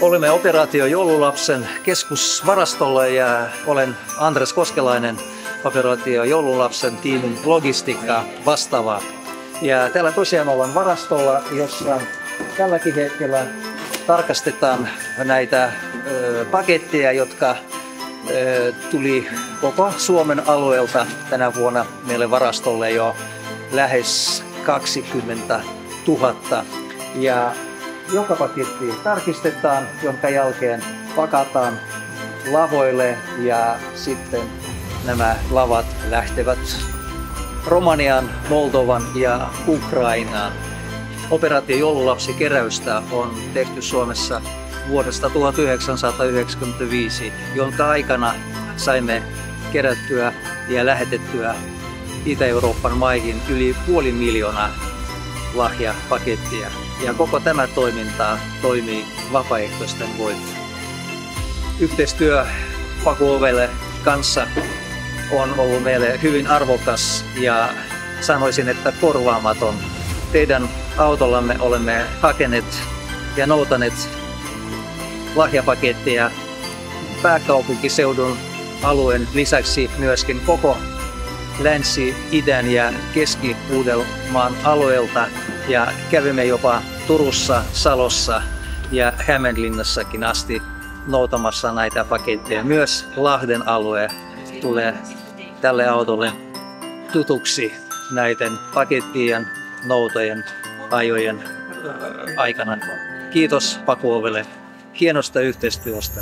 Olemme Operaatio Joululapsen keskusvarastolla ja olen Andres Koskelainen, Operaatio Joululapsen tiimin logistiikkaa vastaava. Ja täällä tosiaan ollaan varastolla, jossa tälläkin hetkellä tarkastetaan näitä paketteja, jotka tuli koko Suomen alueelta tänä vuonna meille varastolle jo lähes 20 000. Ja joka paketti tarkistetaan, jonka jälkeen pakataan lavoille ja sitten nämä lavat lähtevät Romaniaan, Moldovan ja Ukrainaan. Operaatio Joululapsi-keräystä on tehty Suomessa vuodesta 1995, jonka aikana saimme kerättyä ja lähetettyä Itä-Euroopan maihin yli 500 000 lahjapakettia. Ja koko tämä toiminta toimii vapaaehtoisten voimin. Yhteistyö Paku-Ovelle kanssa on ollut meille hyvin arvokas ja sanoisin, että korvaamaton. Teidän autollamme olemme hakeneet ja noutaneet lahjapaketteja pääkaupunkiseudun alueen lisäksi myöskin koko Länsi-, Idän ja Keski-Uudenmaan alueelta ja kävimme jopa Turussa, Salossa ja Hämeenlinnassakin asti noutamassa näitä paketteja. Myös Lahden alue tulee tälle autolle tutuksi näiden pakettien noutojen ajojen aikana. Kiitos Paku-Ovelle hienosta yhteistyöstä.